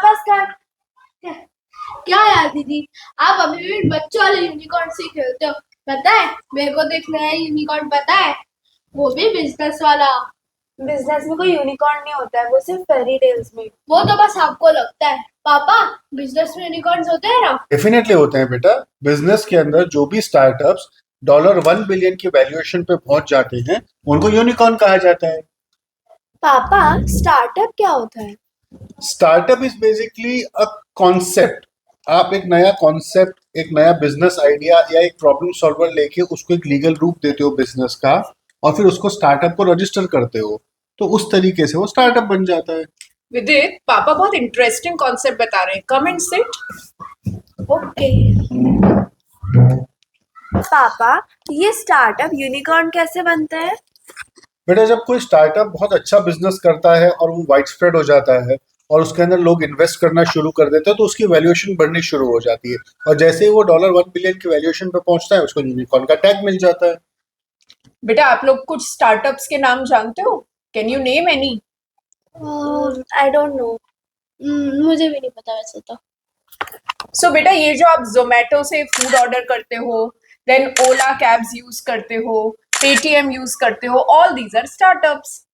पापा स्टार्ट। क्या यार दीदी, आप अभी भी बच्चों वाले यूनिकॉर्न से ही खेलते हो। पता है मेरे को तो एक नया यूनिकॉर्न पता है, वो भी बिजनेस वाला। बिजनेस में कोई यूनिकॉर्न नहीं होता है, वो सिर्फ फेरी टेल्स में। वो तो बस आपको लगता है। पापा, बिजनेस में यूनिकॉर्न्स होते हैं ना? डेफिनेटली होते हैं बेटा। बिजनेस के अंदर जो भी स्टार्टअप्स $1 बिलियन की वैल्यूएशन पे पहुंच जाते हैं उनको यूनिकॉर्न कहा जाता है। पापा, स्टार्टअप क्या होता है? Startup is basically a concept. आप एक नया कॉन्सेप्ट, एक नया बिजनेस आइडिया या एक प्रॉब्लम सॉल्वर लेके उसको एक लीगल रूप देते हो बिजनेस का, और फिर उसको स्टार्टअप को रजिस्टर करते हो, तो उस तरीके से वो स्टार्टअप बन जाता है। विदित, पापा बहुत इंटरेस्टिंग कॉन्सेप्ट बता रहे हैं। Come and sit. ओके। पापा, ये स्टार्टअप यूनिकॉर्न कैसे बनता है? बेटा, जब कोई स्टार्टअप बहुत अच्छा बिजनेस करता है और वो वाइड स्प्रेड हो जाता है और उसके अंदर लोग इन्वेस्ट करना शुरू कर देते हैं, तो उसकी वैल्यूएशन बढ़नी शुरू हो जाती है, और जैसे ही वो $1 बिलियन की वैल्यूएशन पे पहुंचता है उसको यूनिकॉर्न का टैग मिल जाता है। बेटा, आप लोग कुछ स्टार्टअप्स के नाम जानते हो? Can you name any? I don't know. मुझे भी नहीं पता वैसे तो। सो बेटा, ये जो आप जोमेटो से फूड ऑर्डर करते हो, देन ओला कैब्स यूज करते हो, पेटीएम यूज करते हो, ऑल दीज आर स्टार्टअप्स।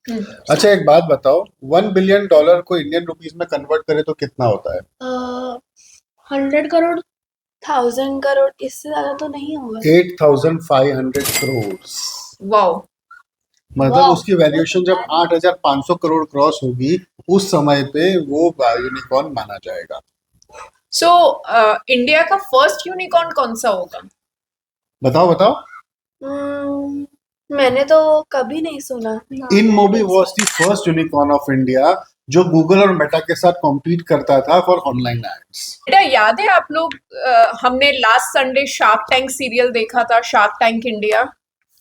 अच्छा, एक बात बताओ, $1 बिलियन को इंडियन रुपीस में कन्वर्ट करें तो कितना होता है? 100 करोड़। 1000 करोड़, इससे ज्यादा तो नहीं होगा। 8,500 करोड़। वाओ। मतलब वाह, उसकी वैल्यूएशन जब 8,500 करोड़ क्रॉस होगी, उस समय पे वो यूनिकॉर्न माना जाएगा। सो इंडिया का फर्स्ट यूनिकॉर्न कौन सा होगा? बताओ बताओ। मैंने तो कभी नहीं सुना। InMobi was the first unicorn of India जो गूगल और मेटा के साथ कॉम्पीट करता था फॉर ऑनलाइन एड्स। बेटा, याद है आप लोग, हमने last Sunday Shark Tank serial देखा था, शार्क टैंक इंडिया।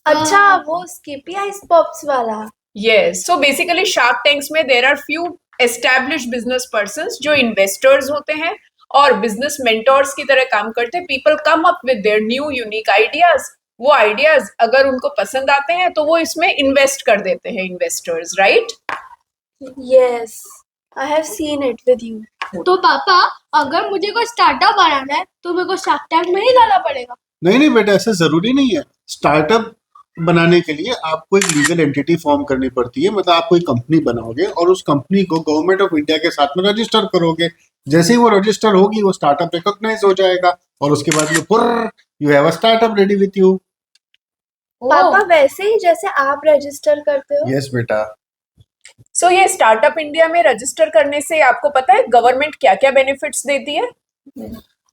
अच्छा, वो स्किपी आइस पॉप्स वाला। Yes, so basically Shark Tanks में there are few established business persons जो इन्वेस्टर्स होते हैं और बिजनेस मेंटोर्स की तरह काम करते हैं। People come up with their new unique ideas. वो आइडियाज अगर उनको पसंद आते हैं तो वो इसमें इन्वेस्ट कर देते हैं investors, right? Yes, I have seen it with you. तो पापा, अगर मुझे कोई स्टार्टअप बनाना है तो मेरे को शार्क टैंक में ही जाना पड़ेगा? नहीं नहीं बेटा, ऐसा जरूरी नहीं है। स्टार्टअप बनाने के लिए आपको एक लीगल एंटिटी फॉर्म करनी पड़ती है। मतलब आप कोई कंपनी बनाओगे और उस कंपनी को गवर्नमेंट ऑफ इंडिया के साथ में रजिस्टर करोगे। जैसे ही वो रजिस्टर होगी, वो स्टार्टअप रिकॉग्नाइज हो जाएगा, और उसके बाद you have a startup ready with you. पापा, वैसे ही जैसे आप रजिस्टर करते हो? यस बेटा। सो ये स्टार्टअप इंडिया में रजिस्टर करने से आपको पता है गवर्नमेंट क्या क्या बेनिफिट्स देती है?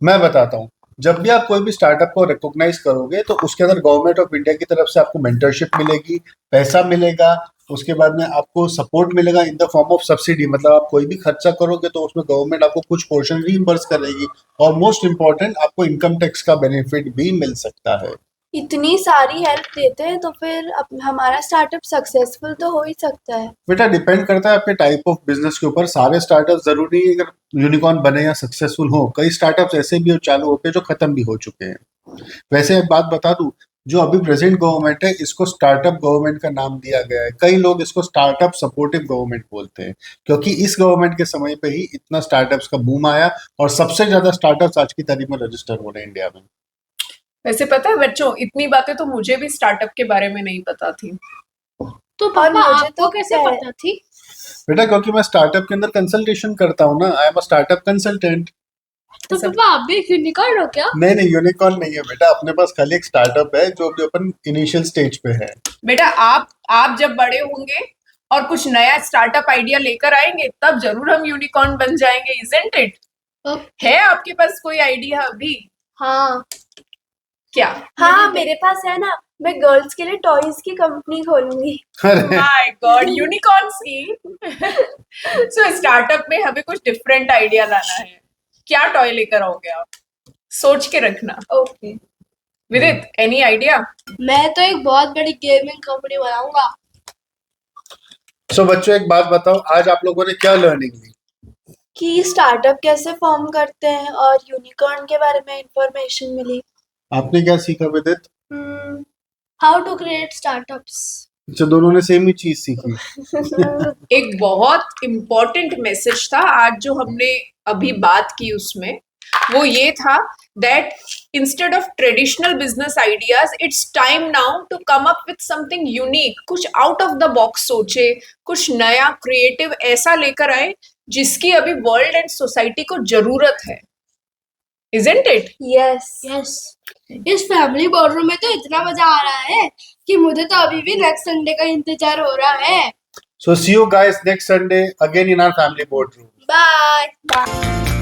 मैं बताता हूँ। जब भी आप कोई भी स्टार्टअप को रिकॉग्नाइज करोगे तो उसके अंदर गवर्नमेंट ऑफ इंडिया की तरफ से आपको मेंटरशिप मिलेगी, पैसा मिलेगा, उसके बाद में आपको सपोर्ट मिलेगा in the form of subsidy. मतलब आप कोई भी खर्चा करोगे तो उसमें गवर्नमेंट आपको कुछ पोर्शन रीइंबर्स करेगी, और मोस्ट इम्पोर्टेंट, आपको इनकम टैक्स का बेनिफिट भी मिल सकता है। इतनी सारी हेल्प देते हैं तो फिर हमारा स्टार्टअप सक्सेसफुल तो हो ही सकता है। बेटा, डिपेंड करता है आपके टाइप ऑफ बिजनेस के ऊपर। सारे स्टार्टअप जरूरी है अगर यूनिकॉर्न बने या सक्सेसफुल हो। कई स्टार्टअप्स ऐसे भी हो चालू होके जो खत्म भी हो चुके हैं। वैसे एक बात बता दूं, जो अभी प्रेजेंट गवर्नमेंट है, इसको स्टार्टअप गवर्नमेंट का नाम दिया गया है। कई लोग इसको स्टार्टअप सपोर्टिव गवर्नमेंट बोलते हैं, क्योंकि इस गवर्नमेंट के समय पे ही इतना स्टार्टअप्स का बूम आया, और सबसे ज्यादा स्टार्टअप्स आज की तारीख में रजिस्टर हो रहे हैं इंडिया में। वैसे पता है बच्चों, इतनी बातें तो मुझे भी स्टार्टअप के बारे में नहीं पता थी। तो और पापा, मुझे आपको तो कैसे पता थी? बेटा, क्योंकि मैं स्टार्टअप के अंदर कंसल्टेशन करता हूँ ना। I am a startup consultant. तो पापा, आप भी एक यूनिकॉर्न हो क्या? नहीं नहीं, यूनिकॉर्न नहीं है बेटा। अपने पास खाली एक स्टार्टअप है जो अभी अपन इनिशियल स्टेज पे है। बेटा, आप जब बड़े होंगे और कुछ नया स्टार्टअप आइडिया लेकर आएंगे तब जरूर हम यूनिकॉर्न बन जाएंगे, इजंट इट? है आपके पास कोई आइडिया अभी? हाँ। क्या? हाँ, मेरे पास है ना। मैं गर्ल्स के लिए टॉयज की कंपनी खोलूंगी। माय गॉड, यूनिकॉर्न्स की। सो स्टार्टअप में हमें कुछ डिफरेंट आइडिया लाना है। क्या टॉय लेकर आओगे आप? सोच के रखना। ओके। विदित, एनी आइडिया? मैं तो एक बहुत बड़ी गेमिंग कंपनी बनाऊंगा। सो बच्चों, एक बात बताओ, आज आप लोगों ने क्या लर्निंग ली? कि स्टार्टअप कैसे फॉर्म करते हैं और यूनिकॉर्न के बारे में इंफॉर्मेशन मिली। आपने क्या सीखा Vidit? How to create startups. अच्छा, दोनों ने सेम ही चीज सीखी। एक बहुत इम्पोर्टेंट मैसेज था आज जो हमने अभी बात की उसमें, वो ये था that instead of traditional business ideas, it's time now to come up with something unique, कुछ out of the box सोचे, कुछ नया क्रिएटिव ऐसा लेकर आए जिसकी अभी वर्ल्ड एंड सोसाइटी को जरूरत है. Isn't it? यस यस, इस फैमिली बोर्डरूम में तो इतना मजा आ रहा है कि मुझे तो अभी भी नेक्स्ट संडे का इंतजार हो रहा है. So see you guys next Sunday again in our family boardroom. Bye.